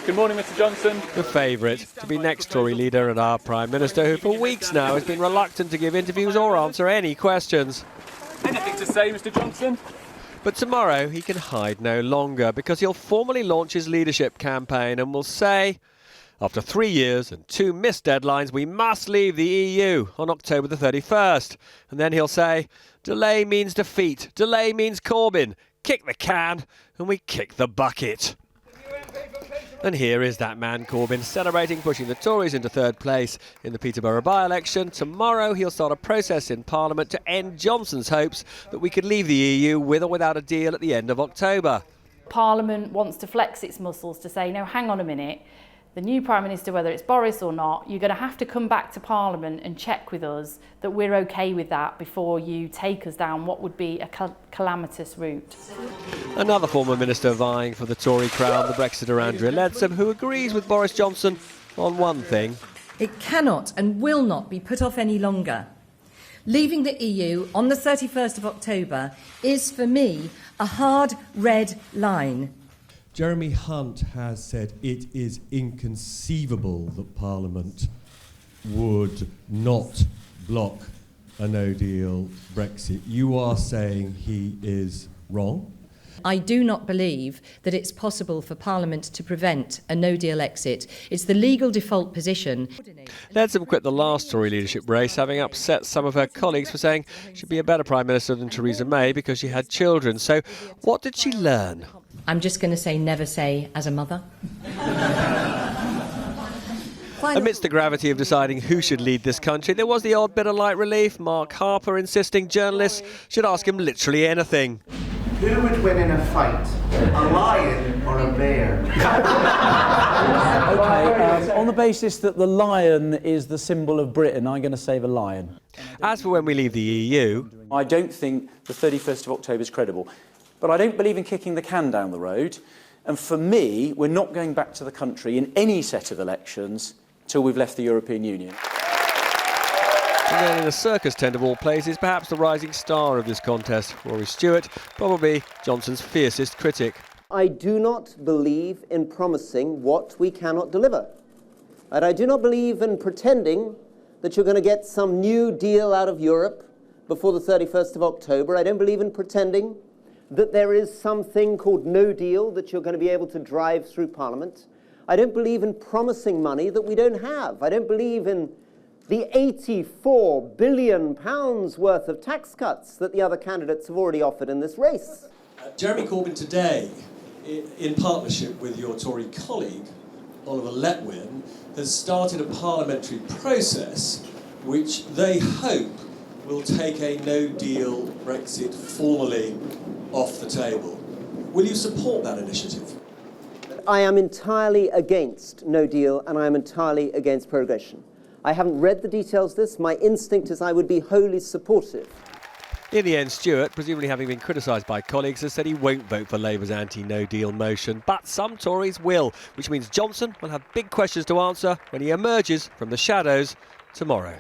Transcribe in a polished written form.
Good morning, Mr Johnson. The favourite to be next Tory leader and our Prime Minister, who for weeks now has been reluctant to give interviews or answer any questions. Anything to say, Mr Johnson? But tomorrow he can hide no longer, because he'll formally launch his leadership campaign and will say, after 3 years and 2 missed deadlines, we must leave the EU on October the 31st. And then he'll say, delay means defeat, delay means Corbyn, kick the can and we kick the bucket. And here is that man Corbyn celebrating pushing the Tories into third place in the Peterborough by-election. Tomorrow he'll start a process in Parliament to end Johnson's hopes that we could leave the EU with or without a deal at the end of October. Parliament wants to flex its muscles to say, no, hang on a minute, the new Prime Minister, whether it's Boris or not, you're going to have to come back to Parliament and check with us that we're OK with that before you take us down what would be a calamitous route. Another former minister vying for the Tory crown, the Brexiter Andrea Leadsom, who agrees with Boris Johnson on one thing. It cannot and will not be put off any longer. Leaving the EU on the 31st of October is, for me, a hard red line. Jeremy Hunt has said it is inconceivable that Parliament would not block a no-deal Brexit. You are saying he is wrong? I do not believe that it's possible for Parliament to prevent a no-deal exit. It's the legal default position. Leadsom quit the last Tory leadership race, having upset some of her colleagues for saying she'd be a better Prime Minister than Theresa May because she had children. So what did she learn? I'm just going to say never say as a mother. Amidst the gravity of deciding who should lead this country, there was the odd bit of light relief. Mark Harper insisting journalists should ask him literally anything. Who would win in a fight, a lion or a bear? OK, on the basis that the lion is the symbol of Britain, I'm going to say the lion. As for when we leave the EU... I don't think the 31st of October is credible. But I don't believe in kicking the can down the road. And for me, we're not going back to the country in any set of elections till we've left the European Union. And then in a circus tent of all places, perhaps the rising star of this contest, Rory Stewart, probably Johnson's fiercest critic. I do not believe in promising what we cannot deliver. And I do not believe in pretending that you're going to get some new deal out of Europe before the 31st of October. I don't believe in pretending that there is something called no deal that you're going to be able to drive through Parliament. I don't believe in promising money that we don't have. I don't believe in the £84 billion worth of tax cuts that the other candidates have already offered in this race. Jeremy Corbyn today, in partnership with your Tory colleague, Oliver Letwin, has started a parliamentary process which they hope will take a no-deal Brexit formally off the table. Will you support that initiative? I am entirely against no deal and I am entirely against progression. I haven't read the details of this. My instinct is I would be wholly supportive. In the end, Stewart, presumably having been criticised by colleagues, has said he won't vote for Labour's anti-no-deal motion. But some Tories will, which means Johnson will have big questions to answer when he emerges from the shadows tomorrow.